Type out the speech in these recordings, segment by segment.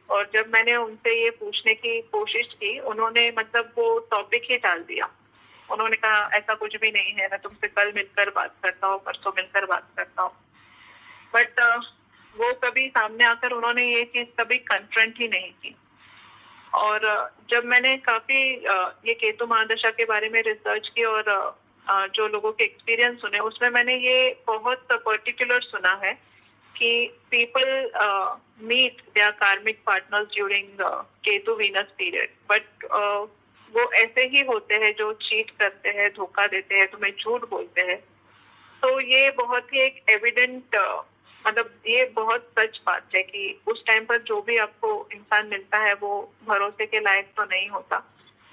और जब मैंने उनसे ये पूछने की कोशिश की, उन्होंने मतलब वो टॉपिक ही टाल दिया। उन्होंने कहा ऐसा कुछ भी नहीं है, मैं तुमसे कल मिलकर बात करता हूँ, परसों मिलकर बात करता हूँ। बट वो कभी सामने आकर उन्होंने ये चीज कभी कन्फ्रंट ही नहीं की। और जब मैंने काफी ये केतु महादशा के बारे में रिसर्च की और जो लोगों के एक्सपीरियंस सुने, उसमें मैंने ये बहुत पर्टिकुलर सुना है कि people meet their karmic partners during Ketu Venus period, but वो ऐसे ही होते हैं जो चीट करते हैं, धोखा देते हैं, तुम्हें झूठ बोलते हैं। तो ये बहुत ही एक एविडेंट मतलब ये बहुत सच बात है कि उस टाइम पर जो भी आपको इंसान मिलता है वो भरोसे के लायक तो नहीं होता।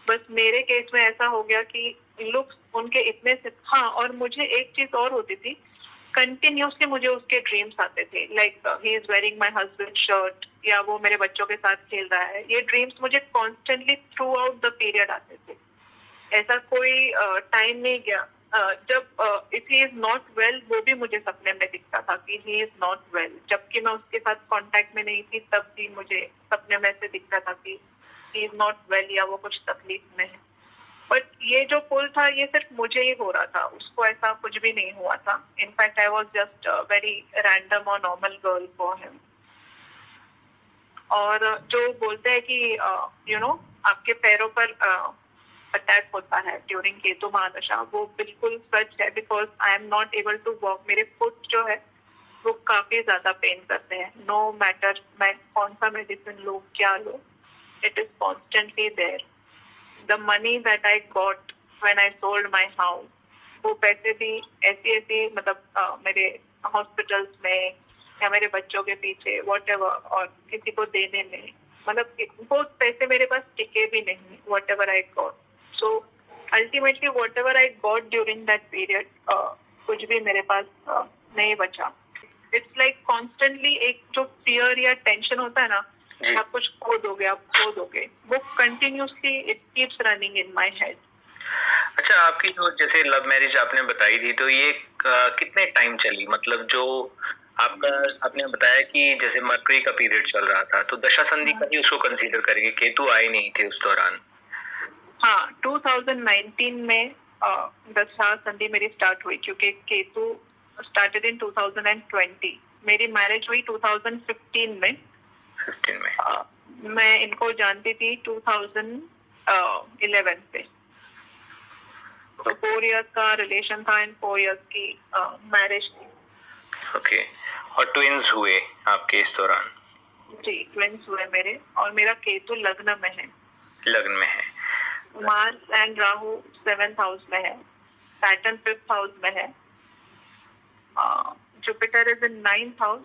बस मेरे केस में ऐसा हो गया कि लुक्स उनके इतने से, हाँ, और मुझे एक चीज और होती थी, कंटिन्यूसली मुझे उसके ड्रीम्स आते थे, like he is wearing my husband shirt, या वो मेरे बच्चों के साथ खेल रहा है। ये ड्रीम्स मुझे constantly through out the period आते थे। ऐसा कोई टाइम नहीं गया जब if he is not well, वो भी मुझे सपने में दिखता था कि ही इज नॉट वेल, जबकि मैं उसके साथ कांटेक्ट में नहीं थी, तब भी मुझे सपने में से दिखता था कि ही इज नॉट वेल या वो कुछ तकलीफ में है। बट ये जो पुल था ये सिर्फ मुझे ही हो रहा था, उसको ऐसा कुछ भी नहीं हुआ था। In fact I was just very random और नॉर्मल गर्ल फॉर हिम। और जो बोलते हैं कि आपके पैरों पर अटैक होता है ड्यूरिंग केतु महादशा, वो बिल्कुल सच है, because I am not able to walk. मेरे फुट जो है वो काफी ज्यादा पेन करते हैं, नो मैटर मैं कौन सा मेडिसिन लूँ, क्या लूँ, it is constantly there. The money that I got when I sold my house, वो पैसे भी ऐसी मतलब मेरे हॉस्पिटल्स में या मेरे बच्चों के पीछे व्हाटएवर, और किसी को देने में, मतलब वो पैसे मेरे पास टिके भी नहीं, whatever I got. So ultimately whatever I got during that period, कुछ भी मेरे पास नहीं बचा। इट्स लाइक कॉन्स्टेंटली एक जो फियर या टेंशन होता है ना, आप कुछ खो दोगे, आप खो दोगे, वो continuously it keeps running in my head. अच्छा, आपकी जो जैसे लव मैरिज आपने बताई थी, तो ये कितने टाइम चली? मतलब जो आपका आपने बताया कि जैसे मरकरी का पीरियड चल रहा था, तो दशा संधि का ही उसको कंसीडर करेंगे, केतु आए नहीं थे उस दौरान? हाँ, 2019 में दशा संधि मेरी स्टार्ट हुई, क्योंकि केतु स्टार्टेड इन 2020। मेरी मैरिज हुई 2015 में। 15 में मैं इनको जानती थी 2011 से। तो 4 इयर्स का रिलेशन था एंड 4 इयर्स की मैरिज थी। ओके। और ट्विंस हुए आपके इस दौरान? जी, ट्विंस हुए मेरे, और मेरा केतु लग्न में है। लग्न में है। Mars and Rahu 7th house में है, सैटर्न 5th हाउस में है, Jupiter is in 9th house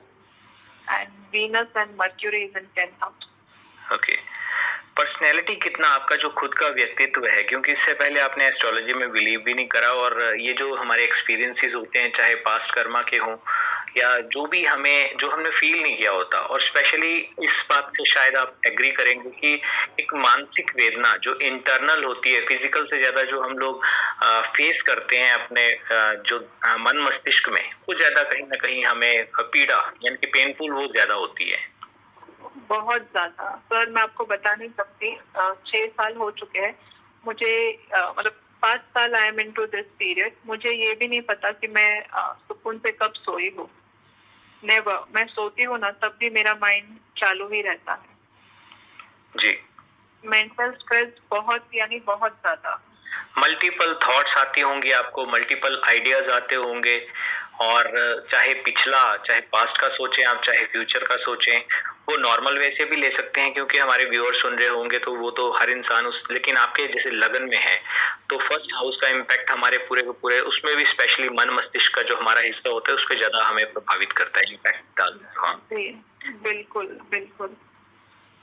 and Venus and mercury is in 10th house. Okay. Personality कितना आपका जो खुद का व्यक्तित्व है, क्योंकि इससे पहले आपने एस्ट्रोलॉजी में बिलीव भी नहीं करा, और ये जो हमारे एक्सपीरियंसेस होते हैं, चाहे पास्ट कर्मा के हों या जो भी जो हमने फील नहीं किया होता, और स्पेशली इस बात से शायद आप एग्री करेंगे कि एक मानसिक वेदना जो इंटरनल होती है, फिजिकल से ज्यादा जो हम लोग फेस करते हैं अपने जो मन मस्तिष्क में, वो ज्यादा कहीं ना कहीं हमें पीड़ा यानी कि पेनफुल वो ज्यादा होती है। बहुत ज्यादा सर, मैं आपको बता नहीं सकती। 6 साल हो चुके हैं मुझे, मतलब 5 साल I am into this period. मुझे ये भी नहीं पता कि मैं सुकून से कब सोई हूँ। नेवर। मैं सोती हूँ ना, तब भी मेरा माइंड चालू ही रहता है जी। मेंटल स्ट्रेस बहुत, यानी बहुत ज्यादा। मल्टीपल थॉट्स आती होंगी आपको, मल्टीपल आइडियाज आते होंगे, और चाहे पिछला चाहे पास्ट का सोचें आप, चाहे फ्यूचर का सोचें, वो नॉर्मल वे से भी ले सकते हैं, क्योंकि हमारे व्यूअर्स सुन रहे होंगे तो वो तो हर इंसान लेकिन आपके जैसे लगन में है तो फर्स्ट हाउस का इम्पैक्ट हमारे पूरे के पूरे, उसमें भी स्पेशली मन मस्तिष्क का जो हमारा हिस्सा होता है उस पर ज्यादा हमें प्रभावित करता है, इम्पैक्ट डालता है। बिल्कुल बिल्कुल।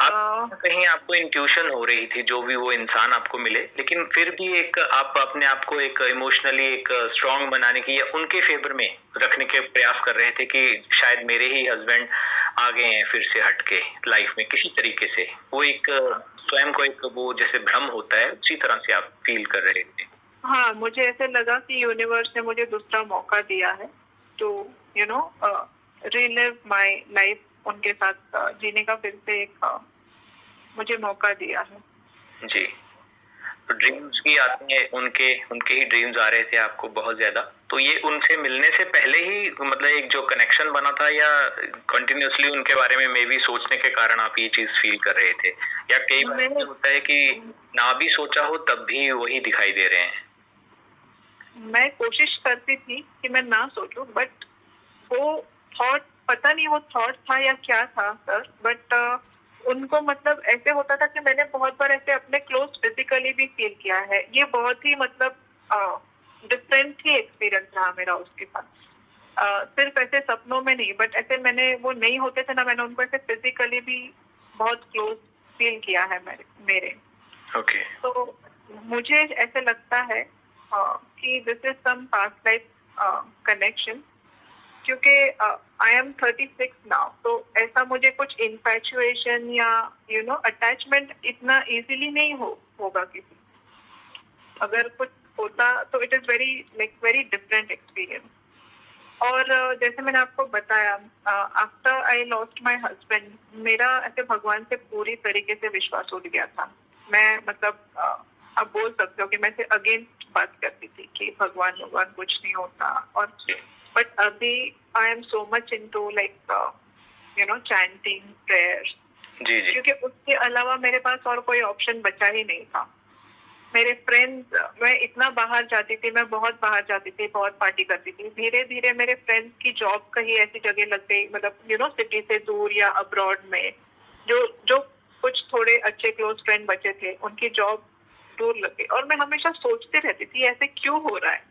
कहीं आपको इंट्यूशन हो रही थी जो भी वो इंसान आपको मिले, लेकिन फिर भी एक आप अपने आप को एक इमोशनली एक स्ट्रांग बनाने की या उनके फेवर में रखने के प्रयास कर रहे थे कि शायद मेरे ही हस्बैंड आ गए हैं फिर से हटके लाइफ में किसी तरीके से, वो एक स्वयं को एक वो जैसे भ्रम होता है उसी तरह से आप फील कर रहे थे? हाँ, मुझे ऐसे लगा कि यूनिवर्स ने मुझे दूसरा मौका दिया है टू रीलिव माय लाइफ उनके साथ जीने का फिर से एक मुझे मौका दिया है। जी, तो ड्रीम्स भी आते हैं, उनके उनके ही ड्रीम्स आ रहे थे आपको बहुत ज्यादा। तो ये उनसे मिलने से पहले ही मतलब एक जो कनेक्शन बना था, या कंटिन्यूअसली उनके बारे में मे भी सोचने के कारण आप ये चीज फील कर रहे थे, या कई बार ऐसा होता है कि ना भी सोचा हो तब भी वही दिखाई दे रहे हैं? मैं कोशिश करती थी कि मैं ना सोचूं, बट वो थॉट, पता नहीं वो थॉट था या क्या था सर, बट उनको मतलब ऐसे होता था कि मैंने बहुत बार ऐसे अपने क्लोज फिजिकली भी फील किया है। ये बहुत ही मतलब डिफरेंट ही एक्सपीरियंस रहा मेरा उसके साथ। सिर्फ ऐसे सपनों में नहीं, बट ऐसे मैंने वो नहीं होते थे ना, मैंने उनको ऐसे फिजिकली भी बहुत क्लोज फील किया है मेरे। ओके। तो मुझे ऐसे लगता है कि this is some past life connection, क्योंकि आई एम 36 नाउ, तो ऐसा मुझे कुछ इन्फैचुएशन या अटैचमेंट इतना इजीली नहीं होगा किसी। अगर कुछ होता तो it is very different experience. और जैसे मैंने आपको बताया, after I lost my husband, मेरा ऐसे भगवान से पूरी तरीके से विश्वास उठ गया था। मैं मतलब आप बोल सकते हो कि मैं से अगेंस्ट बात करती थी कि भगवान कुछ नहीं होता। और बट अभी I am so much into like chanting prayers, जी जी। क्योंकि उसके अलावा मेरे पास और कोई ऑप्शन बचा ही नहीं था। मेरे फ्रेंड्स, मैं इतना बाहर जाती थी, मैं बहुत बाहर जाती थी, बहुत पार्टी करती थी। धीरे धीरे मेरे फ्रेंड्स की जॉब कहीं ऐसी जगह लग गई, मतलब सिटी से दूर या अब्रॉड में, जो जो कुछ थोड़े अच्छे क्लोज फ्रेंड बचे थे, उनकी जॉब दूर लग गई। और मैं हमेशा सोचते रहती थी ऐसे क्यों हो रहा है,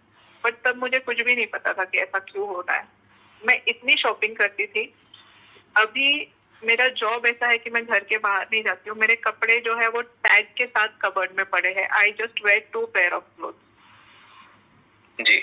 बट तब मुझे कुछ भी नहीं पता था कि ऐसा क्यों हो रहा है। मैं इतनी शॉपिंग करती थी। अभी मेरा जॉब ऐसा है कि मैं घर के बाहर नहीं जाती हूँ। मेरे कपड़े जो है वो टैग के साथ कबर्ड में पड़े हैं। I just wear 2 pair of cloth. जी,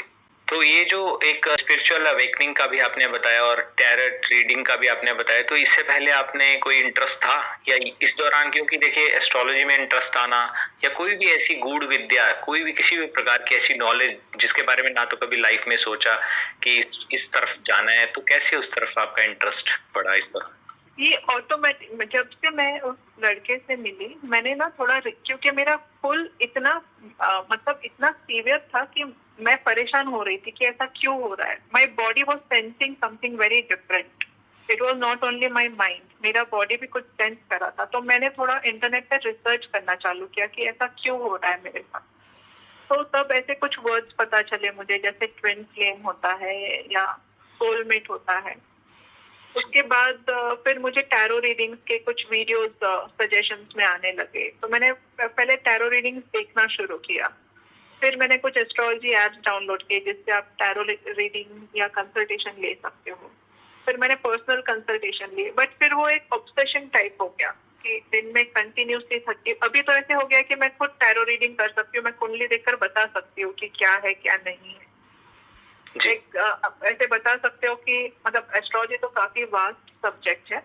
तो ये जो एक स्पिरिचुअल अवेकनिंग का भी आपने बताया और टैरोट रीडिंग का भी आपने बताया, तो इससे पहले आपने कोई इंटरेस्ट था या इस दौरान? क्योंकि देखिए, एस्ट्रोलॉजी में इंटरेस्ट आना या कोई भी ऐसी गूढ़ विद्या, कोई भी किसी भी प्रकार की ऐसी नॉलेज जिसके बारे में ना तो कभी लाइफ में सोचा कि इस तरफ जाना है, तो कैसे उस तरफ आपका इंटरेस्ट पड़ा इस तरफ? ये ऑटोमेटिक, जब से मैं उस लड़के से मिली, मैंने ना थोड़ा, क्योंकि मेरा फुल इतना मतलब इतना सीवियर था कि मैं परेशान हो रही थी कि ऐसा क्यों हो रहा है। My body was sensing something very different. It was not only my mind, मेरा बॉडी भी कुछ सेंस कर रहा था। तो मैंने थोड़ा इंटरनेट पर रिसर्च करना चालू किया कि ऐसा क्यों हो रहा है मेरे साथ। तो तब ऐसे कुछ वर्ड्स पता चले मुझे, जैसे ट्विन फ्लेम होता है या सोलमेट होता है। उसके बाद फिर मुझे टैरो रीडिंग्स के कुछ वीडियोस सजेशंस में आने लगे, तो मैंने पहले टैरो रीडिंग्स देखना शुरू किया। फिर मैंने कुछ एस्ट्रोलॉजी एप्स डाउनलोड किए जिससे आप टैरो रीडिंग या कंसल्टेशन ले सकते हो। फिर मैंने पर्सनल कंसल्टेशन लिए, बट फिर वो एक ऑब्सेशन टाइप हो गया कि दिन में कंटिन्यूसली 30, अभी तो ऐसे हो गया कि मैं खुद टैरो रीडिंग कर सकती हूँ, मैं कुंडली देखकर बता सकती हूँ कि क्या है क्या नहीं है। एक ऐसे बता सकते हो कि मतलब एस्ट्रोलॉजी तो काफी वास्ट सब्जेक्ट है,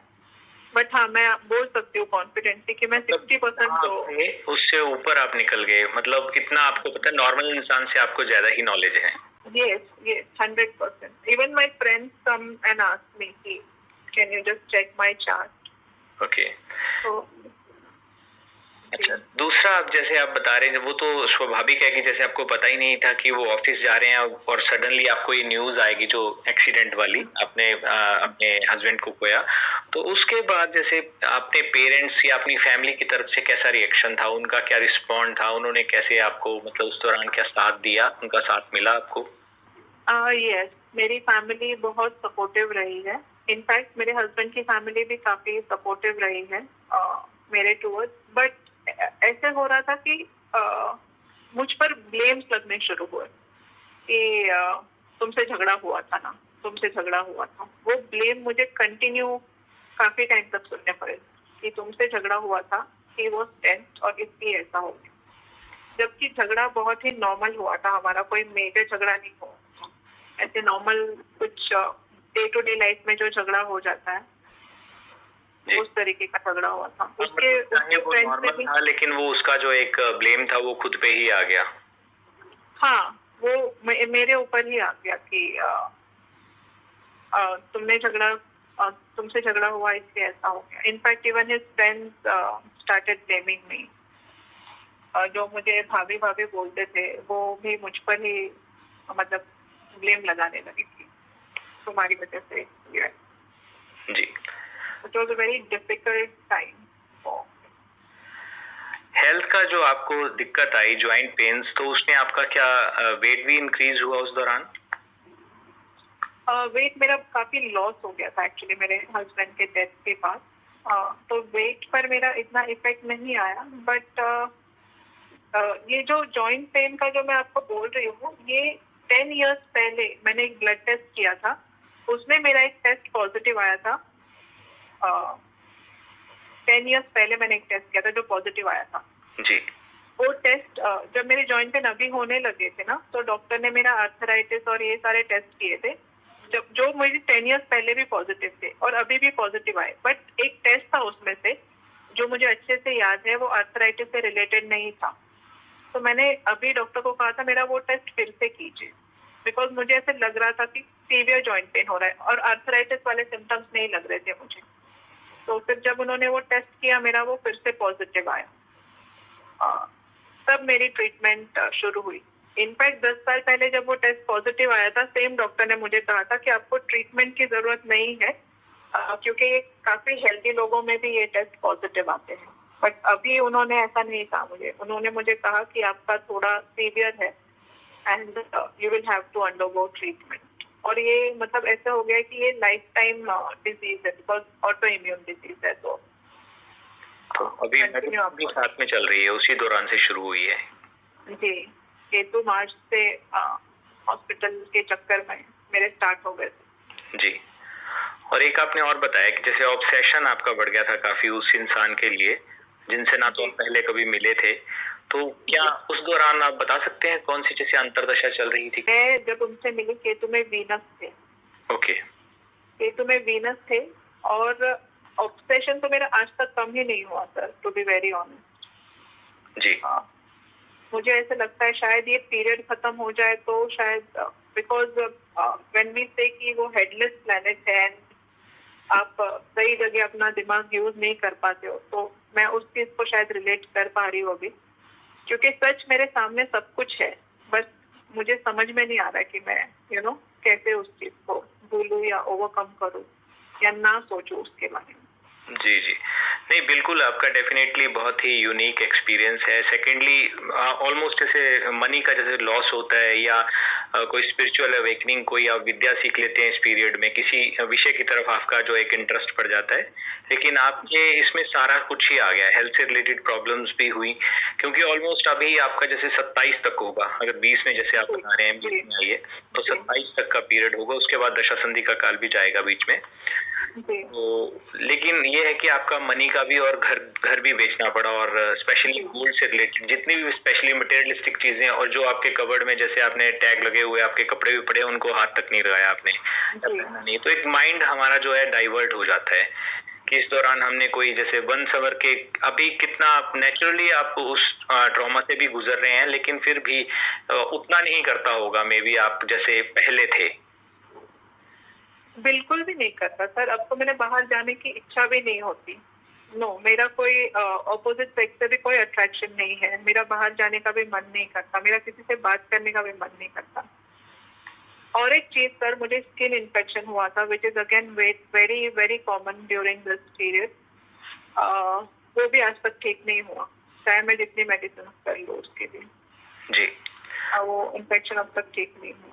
बट हाँ मैं बोल सकती हूँ कॉन्फिडेंटली कि मैं 60% तो उससे ऊपर आप निकल गए, मतलब इतना आपको पता है, नॉर्मल इंसान से आपको ज्यादा ही नॉलेज है। yes 100%। even my friends come and ask me कि can you just check my chart। Okay. तो अच्छा, दूसरा आप जैसे आप बता रहे हैं, वो तो स्वाभाविक है कि जैसे आपको पता ही नहीं था कि वो ऑफिस जा रहे हैं और सडनली आपको ये न्यूज आएगी जो एक्सीडेंट वाली, आपने अपने हस्बैंड को खोया। तो उसके बाद जैसे अपने पेरेंट्स या अपनी फैमिली की तरफ से कैसा रिएक्शन था, उनका क्या रिस्पॉन्ड था, उन्होंने कैसे आपको मतलब उस दौरान क्या साथ दिया, उनका साथ मिला आपको? यस, मेरी फैमिली बहुत सपोर्टिव रही है। इनफैक्ट मेरे हस्बैंड की फैमिली भी काफी सपोर्टिव रही है मेरे टूवर्ड्स। बट ऐसे हो रहा था कि मुझ पर ब्लेम्स लगने शुरू हुए कि तुमसे झगड़ा हुआ था ना, तुमसे झगड़ा हुआ था। वो ब्लेम मुझे कंटिन्यू काफी टाइम तक सुनने पड़े कि तुमसे झगड़ा हुआ था, ही वाज टेंस्ड और इसलिए ऐसा हो गया। जबकि झगड़ा बहुत ही नॉर्मल हुआ था हमारा, कोई मेजर झगड़ा नहीं हुआ। ऐसे नॉर्मल कुछ डे टू डे लाइफ में जो झगड़ा हो जाता है, उस तरीके का झगड़ा हुआ था। उसके नॉर्मल था, लेकिन वो उसका जो एक ब्लेम था वो खुद पे ही आ गया। हाँ, वो मेरे ऊपर ही आ गया कि तुमने झगड़ा तुमसे झगड़ा हुआ इसलिए ऐसा हो गया. In fact even his friends started blaming me. जो मुझे भाभी भाभी बोलते थे वो भी मुझ पर ही मतलब ब्लेम लगाने लगी थी तुम्हारी वजह से. जी. It was a very difficult time. Health का जो आपको दिक्कत आई, ज्वाइंट पेन्स, तो उसमें आपका क्या वेट भी इंक्रीज हुआ उस दौरान? वेट मेरा काफी लॉस हो गया था एक्चुअली मेरे हस्बैंड के डेथ के बाद. तो वेट पर मेरा इतना इफेक्ट नहीं आया. बट ये जो जॉइंट पेन का जो मैं आपको बोल रही हूँ, ये 10 इयर्स पहले मैंने एक ब्लड टेस्ट किया था. उसमें मेरा एक टेस्ट पॉजिटिव आया था. 10 इयर्स पहले मैंने एक टेस्ट किया था जो पॉजिटिव आया था. जी. वो टेस्ट जब मेरे जॉइंट पेन अभी होने लगे थे ना, तो डॉक्टर ने मेरा आर्थराइटिस और ये सारे टेस्ट किए थे जो मुझे 10 इयर्स पहले भी पॉजिटिव थे और अभी भी पॉजिटिव आए. बट एक टेस्ट था उसमें से जो मुझे अच्छे से याद है, वो आर्थराइटिस से रिलेटेड नहीं था. तो मैंने अभी डॉक्टर को कहा था मेरा वो टेस्ट फिर से कीजिए, बिकॉज मुझे ऐसे लग रहा था कि सीवियर जॉइंट पेन हो रहा है और आर्थराइटिस वाले सिम्टम्स नहीं लग रहे थे मुझे. तो फिर जब उन्होंने वो टेस्ट किया मेरा वो फिर से पॉजिटिव आया. तब मेरी ट्रीटमेंट शुरू हुई. इनफैक्ट 10 साल पहले जब वो टेस्ट पॉजिटिव आया था, सेम डॉक्टर ने मुझे कहा था कि आपको ट्रीटमेंट की जरूरत नहीं है, क्योंकि ये काफी हेल्दी लोगों में भी ये टेस्ट पॉजिटिव आते हैं. बट अभी उन्होंने ऐसा नहीं कहा मुझे. उन्होंने मुझे कहा कि आपका थोड़ा सीवियर है and you will have to undergo treatment. और ये मतलब ऐसा हो गया कि ये लाइफ टाइम डिजीज है, बिकॉज ऑटो इम्यून डिजीज है. तो अभी मेडिसिन साथ में चल रही है, उसी दौरान से शुरू हुई है. जी. केतु मार्च से हॉस्पिटल के चक्कर में मेरे स्टार्ट हो गए थे. जी. और एक आपने और बताया कि जैसे ऑब्सेशन आपका बढ़ गया था काफी उस इंसान के लिए जिनसे ना तो पहले कभी मिले थे. तो क्या उस दौरान आप बता सकते हैं कौन सी जैसे अंतर्दशा चल रही थी? मैं जब उनसे मिली, केतु में वीनस थे. ओके. केतु में वीनस थे और ऑब्सेशन तो मेरा आज तक कम ही नहीं हुआ sir, to be very honest. जी. मुझे ऐसा लगता है शायद ये पीरियड खत्म हो जाए तो शायद, बिकॉज व्हेन वी से कि वो हेडलेस प्लैनेट है, आप सही जगह अपना दिमाग यूज नहीं कर पाते हो, तो मैं उस चीज को शायद रिलेट कर पा रही हूँ अभी. क्योंकि सच मेरे सामने सब कुछ है, बस मुझे समझ में नहीं आ रहा कि मैं कैसे उस चीज को भूलूं या ओवरकम करूं या ना सोचूं उसके बारे में. जी जी. नहीं, बिल्कुल आपका डेफिनेटली बहुत ही यूनिक एक्सपीरियंस है. सेकेंडली ऑलमोस्ट जैसे मनी का जैसे लॉस होता है या कोई स्पिरिचुअल अवेकनिंग, कोई आप विद्या सीख लेते हैं इस पीरियड में, किसी विषय की तरफ आपका जो एक इंटरेस्ट पड़ जाता है, लेकिन आपके इसमें सारा कुछ ही आ गया. हेल्थ से रिलेटेड प्रॉब्लम्स भी हुई, क्योंकि ऑलमोस्ट अभी आपका जैसे 27 तक होगा, अगर 20 में जैसे आप बता रहे हैं 20 में आइए तो 27 तक का पीरियड होगा. उसके बाद दशा संधि का काल भी जाएगा बीच में. तो लेकिन ये है कि आपका मनी का भी और घर भी बेचना पड़ा, और स्पेशली गोल्ड से रिलेटेड जितनी भी स्पेशली मटेरियलिस्टिक चीजें, और जो आपके कबर्ड में जैसे आपने टैग लगे हुए आपके कपड़े भी पड़े, उनको हाथ तक नहीं लगाया आपने नहीं. तो एक माइंड हमारा जो है डाइवर्ट हो जाता है कि इस दौरान हमने कोई जैसे वन सवर के अभी कितना नेचुरली आप उस ट्रॉमा से भी गुजर रहे हैं, लेकिन फिर भी उतना नहीं करता होगा मे बी आप जैसे पहले थे. बिल्कुल भी नहीं करता सर. अब तो मैंने बाहर जाने की इच्छा भी नहीं होती. नो, मेरा कोई ऑपोजिट सेक्स से भी कोई अट्रैक्शन नहीं है. मेरा बाहर जाने का भी मन नहीं करता. मेरा किसी से बात करने का भी मन नहीं करता. और एक चीज सर, मुझे स्किन इन्फेक्शन हुआ था, which is again very very common during this period. वो भी आज तक ठीक नहीं हुआ, चाहे मैं जितनी मेडिसिन कर लूँ उसके लिए. जी. वो इन्फेक्शन अब तक ठीक नहीं हुआ.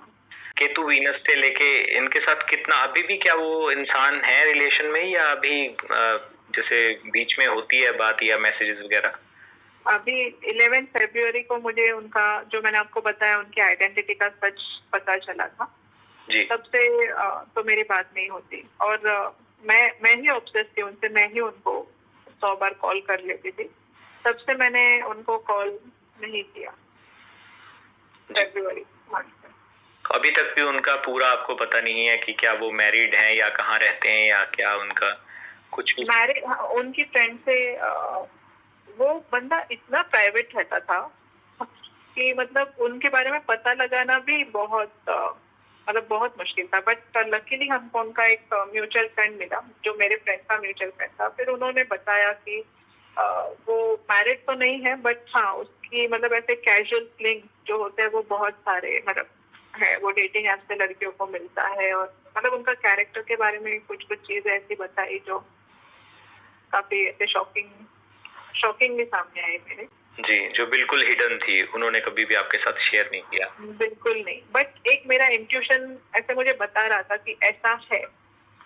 केतु वीनस से लेके इनके साथ कितना अभी भी क्या वो इंसान है रिलेशन में, या अभी जैसे बीच में होती है बात या मैसेजेस वगैरह? अभी 11 फरवरी को मुझे उनका, जो मैंने आपको बताया, उनकी आइडेंटिटी का सच पता चला था. जी. तब से तो मेरी बात नहीं होती. और मैं ही ऑब्सेस थी उनसे. मैं ही उनको 100 बार कॉल कर लेती थी. तब से मैंने उनको कॉल नहीं किया. फरवरी अभी तक भी उनका पूरा आपको पता नहीं है कि क्या वो मैरिड हैं या कहाँ रहते हैं या क्या उनका कुछ भी? मैरिड. उनकी फ्रेंड से वो बंदा इतना प्राइवेट रहता था कि मतलब उनके बारे में पता लगाना भी बहुत मतलब बहुत मुश्किल था। बट लकीली हमको उनका एक म्यूचुअल फ्रेंड मिला, जो मेरे फ्रेंड का म्यूचुअल फ्रेंड था। फिर उन्होंने बताया कि वो मैरिड तो नहीं है, बट हाँ उसकी मतलब ऐसे कैजुअल फ्लिंग जो होते हैं वो बहुत सारे मतलब है, वो डेटिंग ऐप से लड़कियों को मिलता है। और मतलब उनका कैरेक्टर के बारे में कुछ कुछ चीजें ऐसी बताई जो काफी ऐसे शॉकिंगली सामने आई मेरे। जी, जो बिल्कुल हिडन थी, उन्होंने कभी भी आपके साथ शेयर नहीं किया। बिल्कुल नहीं, बट एक मेरा इंट्यूशन ऐसे मुझे बता रहा था कि ऐसा है।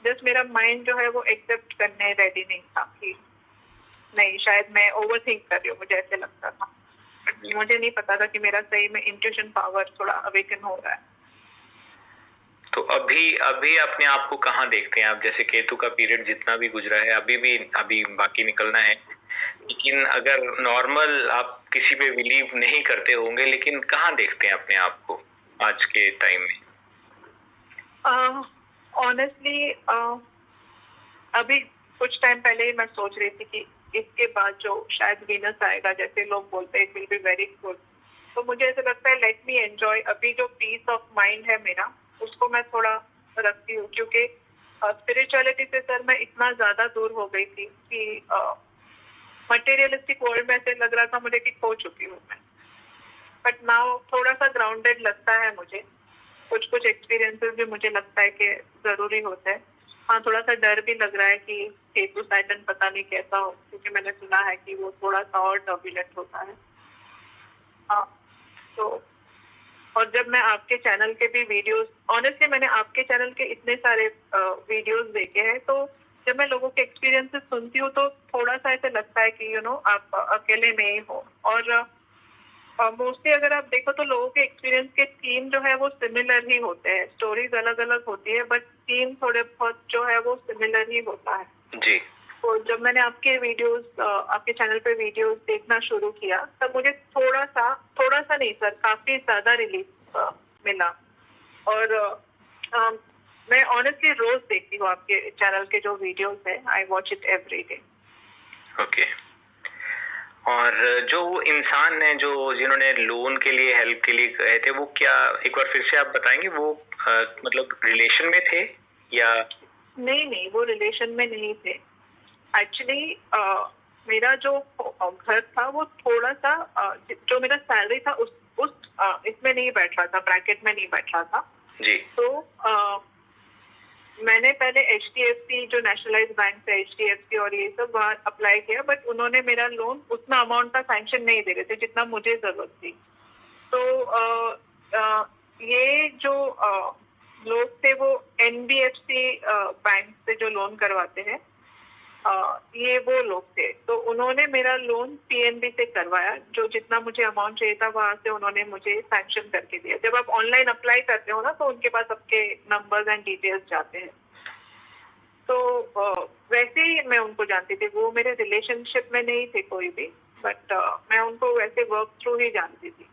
जस्ट मेरा माइंड जो है वो एक्सेप्ट करने रेडी नहीं था कि नहीं, शायद मैं ओवर थिंक कर रही हूँ, मुझे ऐसे लगता था। मुझे नहीं पता था कि मेरा सही में इंट्यूशन पावर थोड़ा अवेकन हो रहा है। तो अभी अपने आप को कहाँ देखते हैं आप? जैसे केतु का पीरियड जितना भी गुजरा है, अभी बाकी निकलना है, लेकिन अगर नॉर्मल आप किसी पे बिलीव नहीं करते होंगे, लेकिन कहाँ देखते हैं अपने आप को आज के टाइम में? ऑनेस्टली अभी कुछ टाइम पहले ही मैं सोच रही थी कि इसके बाद जो शायद वीनस आएगा, जैसे लोग बोलते हैं, it will be very good. तो मुझे ऐसा लगता है लेट मी एंजॉय। अभी जो पीस ऑफ माइंड है मेरा, उसको मैं थोड़ा रखती हूँ, क्योंकि स्पिरिचुअलिटी से सर मैं इतना ज्यादा दूर हो गई थी कि मटेरियलिस्टिक वर्ल्ड में ऐसे लग रहा था मुझे कि खो चुकी हूँ मैं। बट नाउ थोड़ा सा ग्राउंडेड लगता है मुझे। कुछ कुछ एक्सपीरियंसेस भी मुझे लगता है कि जरूरी होते हैं। हाँ, थोड़ा सा डर भी लग रहा है कि केतु सैटर्न पता नहीं कैसा हो, क्योंकि मैंने सुना है कि वो थोड़ा सा और टर्बुलेंट होता है। हाँ, तो और जब मैं आपके चैनल के भी वीडियोस, ऑनेस्टली मैंने आपके चैनल के इतने सारे वीडियोस देखे हैं, तो जब मैं लोगों के एक्सपीरियंसेस सुनती हूँ तो थोड़ा सा ऐसे लगता है कि आप अकेले नहीं हो। और मोस्टली अगर आप देखो तो लोगों के एक्सपीरियंस के थीम जो है वो सिमिलर ही होते हैं। स्टोरीज अलग अलग होती है, बट थीम थोड़े बहुत जो है वो सिमिलर ही होता है। जी। तो जब मैंने आपके वीडियोस, आपके चैनल पे वीडियोस देखना शुरू किया, तब मुझे थोड़ा सा नहीं सर, काफी ज्यादा रिलीफ मिला। और मैं ऑनेस्टली रोज देखती हूँ आपके चैनल के जो वीडियोस है। I watch it every day. Okay. और जो वो इंसान है जो जिन्होंने लोन के लिए, हेल्प के लिए गए थे, वो क्या, एक बार फिर से आप बताएंगे? वो मतलब रिलेशन में थे या? नहीं, वो रिलेशन में नहीं थे। एक्चुअली मेरा जो घर था वो थोड़ा सा जो मेरा सैलरी था उस इसमें नहीं बैठ रहा था, ब्रैकेट में नहीं बैठ रहा था जी। तो मैंने पहले HDFC जो नेशनलाइज बैंक है, HDFC और ये सब वहाँ अप्लाई किया, बट उन्होंने मेरा लोन उतना अमाउंट का सैंक्शन नहीं दे रहे थे जितना मुझे जरूरत थी। तो ये जो लोग थे वो NBFC बैंक से जो लोन करवाते हैं, ये वो लोग थे। तो उन्होंने मेरा लोन PNB से करवाया। जो जितना मुझे अमाउंट चाहिए था वहां से उन्होंने मुझे सैंक्शन करके दिया। जब आप ऑनलाइन अप्लाई करते हो ना, तो उनके पास आपके नंबर्स एंड डिटेल्स जाते हैं। तो वैसे ही मैं उनको जानती थी। वो मेरे रिलेशनशिप में नहीं थे कोई भी, बट मैं उनको वैसे वर्क थ्रू ही जानती थी।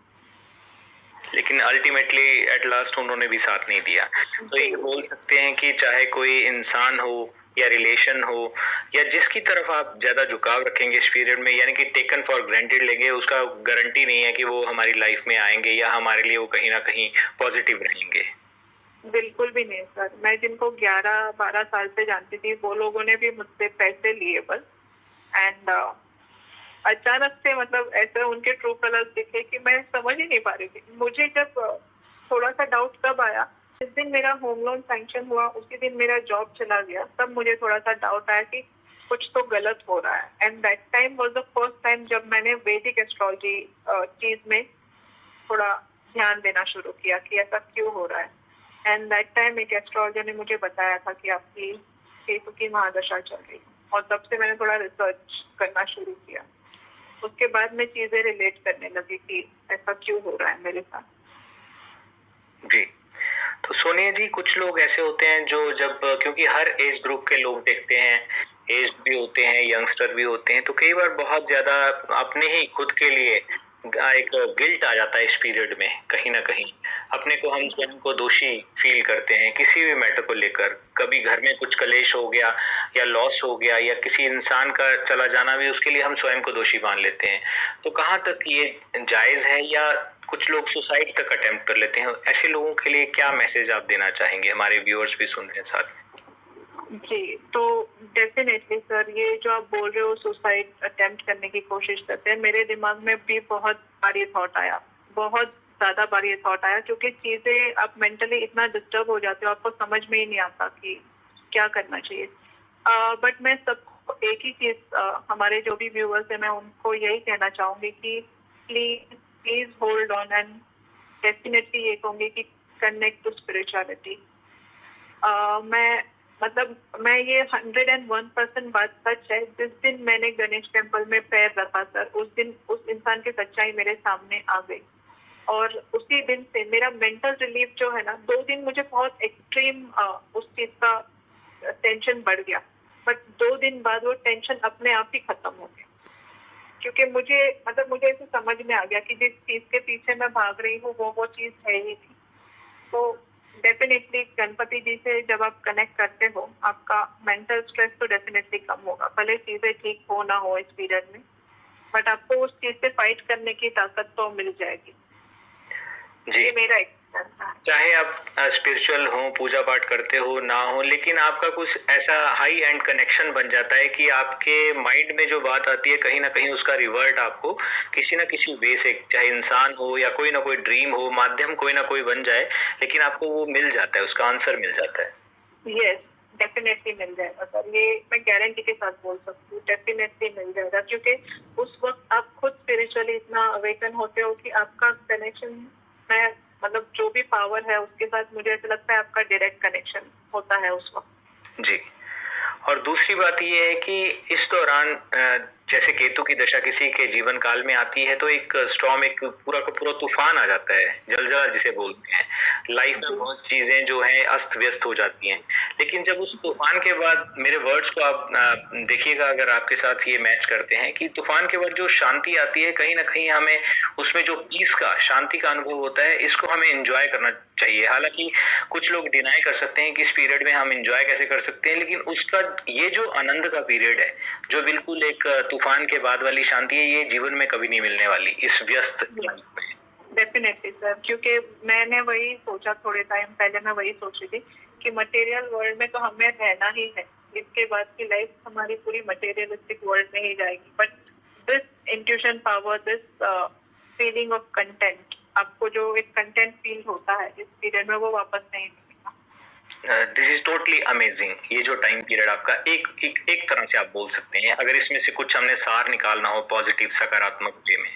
लेकिन अल्टीमेटली एट लास्ट उन्होंने भी साथ नहीं दिया। तो ये बोल सकते हैं कि चाहे कोई इंसान हो या रिलेशन हो, या जिसकी तरफ आप ज्यादा झुकाव रखेंगे इस पीरियड में, यानी कि टेकन फॉर ग्रांटेड लेंगे, उसका गारंटी नहीं है कि वो हमारी लाइफ में आएंगे या हमारे लिए वो कहीं ना कहीं पॉजिटिव रहेंगे। बिल्कुल भी नहीं सर। मैं जिनको 11-12 साल से जानती थी, वो लोगों ने भी मुझसे पैसे लिए बस। एंड अचानक से मतलब ऐसे उनके ट्रू कलर्स दिखे कि मैं समझ ही नहीं पा रही थी। मुझे जब थोड़ा सा डाउट कब आया, जिस दिन मेरा होम लोन सैंक्शन हुआ उसी दिन मेरा जॉब चला गया, तब मुझे थोड़ा सा डाउट आया कि कुछ तो गलत हो रहा है। And that time was the first time जब मैंने वैदिक एस्ट्रोलॉजी चीज में थोड़ा ध्यान देना शुरू किया कि ऐसा क्यों हो रहा है। एंड दैट टाइम एक एस्ट्रोलॉजर ने मुझे बताया था कि आपकी केतु की महादशा चल रही है, और तब से मैंने थोड़ा रिसर्च करना शुरू किया। उसके बाद में चीजें रिलेट करने लगी कि ऐसा क्यों हो रहा है मेरे साथ। जी। तो सोनिया जी, कुछ लोग ऐसे होते हैं जो जब, क्योंकि हर एज ग्रुप के लोग देखते हैं, एज भी होते हैं, यंगस्टर भी होते हैं, तो कई बार बहुत ज्यादा अपने ही खुद के लिए एक गिल्ट आ जाता है इस पीरियड में। कहीं ना कहीं अपने को, हम स्वयं को दोषी फील करते हैं किसी भी मैटर को लेकर। कभी घर में कुछ कलेश हो गया या लॉस हो गया या किसी इंसान का चला जाना भी, उसके लिए हम स्वयं को दोषी मान लेते हैं। तो कहाँ तक ये जायज है, या कुछ लोग सुसाइड तक अटेम्प्ट कर लेते हैं। ऐसे लोगों के लिए क्या मैसेज आप देना चाहेंगे? हमारे व्यूअर्स भी सुन रहे हैं साथ में। जी, तो डेफिनेटली सर, ये जो आप बोल रहे हो सुसाइड अटेम्प्ट करने की कोशिश करते हैं, मेरे दिमाग में भी बहुत बार ये थॉट आया, बहुत ज़्यादा बार ये थॉट आया, क्योंकि चीज़ें आप मेंटली इतना डिस्टर्ब हो जाते हो, आपको समझ में ही नहीं आता कि क्या करना चाहिए। बट मैं सबको एक ही चीज़, हमारे जो भी व्यूअर्स हैं, मैं उनको यही कहना चाहूँगी कि please please hold on, and definitely ये कहूँगी कि कनेक्ट टू स्पिरिचुअलिटी। मैं ये 101% बात सच है। जिस दिन मैंने गणेश टेम्पल में पैर रखा सर, उस दिन उस इंसान की सच्चाई मेरे सामने आ गई, और उसी दिन से मेरा मेंटल रिलीफ जो है ना, 2 दिन मुझे बहुत एक्सट्रीम उस चीज का टेंशन बढ़ गया, बट 2 दिन बाद वो टेंशन अपने आप ही खत्म हो गया, क्योंकि मुझे ऐसे समझ में आ गया कि जिस चीज के पीछे मैं भाग रही हूँ वो चीज है ही नहीं। तो डेफिनेटली गणपति जी से जब आप कनेक्ट करते हो, आपका मेंटल स्ट्रेस तो डेफिनेटली कम होगा, भले चीजें ठीक हो ना हो इस पीरियड में, बट आपको उस चीज से फाइट करने की ताकत तो मिल जाएगी। जी, ये मेरा एक्सपीरियंस है। चाहे आप स्पिरिचुअल हो, पूजा पाठ करते हो ना हो, लेकिन आपका कुछ ऐसा हाई एंड कनेक्शन बन जाता है कि आपके माइंड में जो बात आती है, कहीं ना कहीं उसका रिवर्ट आपको किसी ना किसी वे से, चाहे इंसान हो या कोई ना कोई ड्रीम हो, माध्यम कोई ना कोई बन जाए, लेकिन आपको वो मिल जाता है, उसका आंसर मिल जाता है। यस, डेफिनेटली मिल जाएगा सर, ये मैं गारंटी के साथ बोल सकती हूँ, डेफिनेटली मिल जाएगा, क्योंकि उस वक्त आप खुद स्पिरिचुअली इतना अवेकन होते हो कि आपका कनेक्शन, मैं जो भी पावर है उसके साथ, मुझे ऐसा लगता है आपका डायरेक्ट कनेक्शन होता है उस वक्त। जी, और दूसरी बात ये है कि इस दौरान जैसे केतु की दशा किसी के जीवन काल में आती है तो एक स्टॉर्म, एक पूरा का पूरा तूफान आ जाता है, जलजला जिसे बोलते हैं। लाइफ में बहुत चीजें जो हैं अस्त व्यस्त हो जाती हैं, लेकिन जब उस तूफान के बाद, मेरे वर्ड्स को आप देखिएगा अगर आपके साथ ये मैच करते हैं, कि तूफान के बाद जो शांति आती है, कहीं ना कहीं हमें उसमें जो पीस का, शांति का अनुभव होता है, इसको हमें एंजॉय करना चाहिए। हालांकि कुछ लोग डिनाई कर सकते हैं कि इस पीरियड में हम एंजॉय कैसे कर सकते हैं, लेकिन उसका ये जो आनंद का पीरियड है, जो बिल्कुल एक तूफान के बाद वाली शांति है, ये जीवन में कभी नहीं मिलने वाली इस व्यस्त लाइफ में। डेफिनेटली सर, क्योंकि मैंने वही सोचा, थोड़े टाइम पहले मैं वही सोच रही थी कि मटेरियल वर्ल्ड में तो हमें रहना ही है, इसके बाद की लाइफ हमारी पूरी मटेरियलिस्टिक वर्ल्ड में ही जाएगी, but this intuition power, this feeling of content, आपको जो एक कंटेंट फील होता है इस पीरियड में, वो वापस नहीं मिलेगा। This is totally amazing. ये जो टाइम पीरियड आपका एक तरह से आप बोल सकते हैं, अगर इसमें से कुछ हमने सार निकालना हो पॉजिटिव सकारात्मक वे में।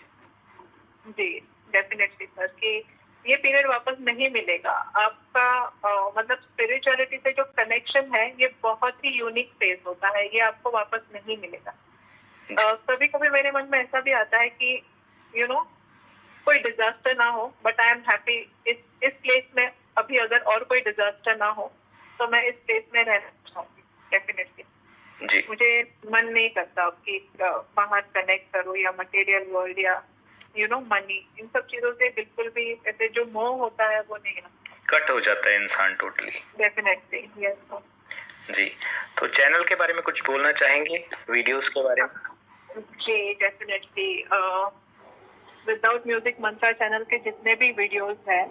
जी, डेफिनेटली सर, कि ये पीरियड वापस नहीं मिलेगा आपका, स्पिरिचुअलिटी से जो कनेक्शन है, ये बहुत ही यूनिक फेज होता है, ये आपको वापस नहीं मिलेगा। कभी कभी मेरे मन में ऐसा भी आता है कि कोई डिजास्टर ना हो, बट आई एम हैप्पी इस प्लेस में, अभी अगर और कोई डिजास्टर ना हो तो मैं इस प्लेस में रहना चाहूंगी डेफिनेटली। मुझे मन नहीं करता कि बाहर कनेक्ट करूँ, या मटेरियल वर्ल्ड, या मनी, इन सब चीजों से बिल्कुल भी ऐसे जो मोह होता है वो नहीं, कट हो जाता है इंसान टोटली। डेफिनेटली, यस जी, तो चैनल के बारे में कुछ बोलना चाहेंगे, वीडियोस के बारे में? जी, डेफिनेटली। विदाउट म्यूजिक मंत्रा चैनल के जितने भी वीडियोस हैं,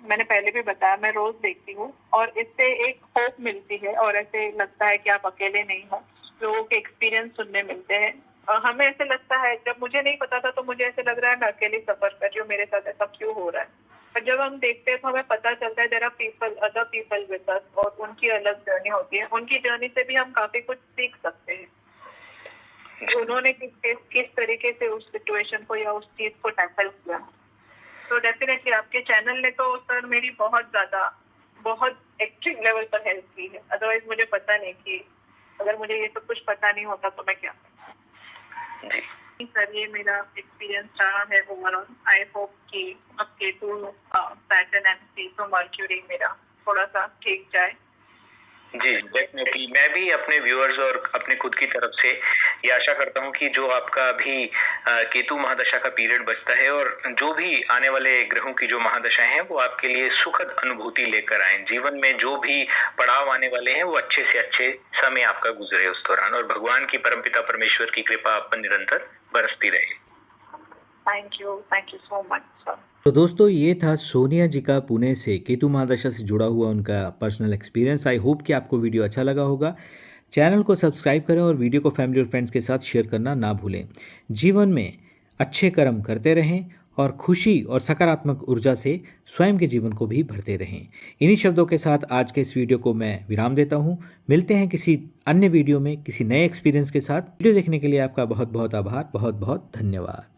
मैंने पहले भी बताया, मैं रोज देखती हूँ, और इससे एक होप मिलती है, और ऐसे लगता है कि आप अकेले नहीं हो, लोगों के एक्सपीरियंस सुनने मिलते हैं। हमें ऐसे लगता है, जब मुझे नहीं पता था तो मुझे ऐसे लग रहा है मैं अकेले सफर कर रही हूँ, मेरे साथ ऐसा क्यों हो रहा है, पर जब हम देखते हैं तो हमें पता चलता है there are people, other people with us, और उनकी अलग जर्नी होती है, उनकी जर्नी से भी हम काफी कुछ सीख सकते हैं, उन्होंने किस तरीके से उस सिचुएशन को या उस चीज को टैकल किया। तो डेफिनेटली आपके चैनल ने तो सर मेरी बहुत एक्सट्रीम लेवल पर हेल्प की है, अदरवाइज मुझे पता नहीं कि अगर मुझे ये सब कुछ पता नहीं होता तो मैं क्या करता। सर, ये मेरा एक्सपीरियंस रहा है ओवरऑल। आई होप कि अब Ketu, Saturn and Pluto mercury मेरा थोड़ा सा ठीक जाए। जी, डेफिनेटली। मैं भी अपने व्यूअर्स और अपने खुद की तरफ से ये आशा करता हूँ कि जो आपका अभी केतु महादशा का पीरियड बचता है, और जो भी आने वाले ग्रहों की जो महादशाएं हैं, वो आपके लिए सुखद अनुभूति लेकर आए। जीवन में जो भी पड़ाव आने वाले हैं, वो अच्छे से अच्छे समय आपका गुजरे उस दौरान, और भगवान की, परमपिता परमेश्वर की कृपा आप पर निरंतर बरसती रहे। Thank you so much sir. तो दोस्तों ये था सोनिया जी का पुणे से केतु महादशा से जुड़ा हुआ उनका पर्सनल एक्सपीरियंस। आई होप कि आपको वीडियो अच्छा लगा होगा। चैनल को सब्सक्राइब करें और वीडियो को फैमिली और फ्रेंड्स के साथ शेयर करना ना भूलें। जीवन में अच्छे कर्म करते रहें और खुशी और सकारात्मक ऊर्जा से स्वयं के जीवन को भी भरते रहें। इन्हीं शब्दों के साथ आज के इस वीडियो को मैं विराम देता हूँ। मिलते हैं किसी अन्य वीडियो में किसी नए एक्सपीरियंस के साथ। वीडियो देखने के लिए आपका बहुत बहुत आभार, बहुत बहुत धन्यवाद।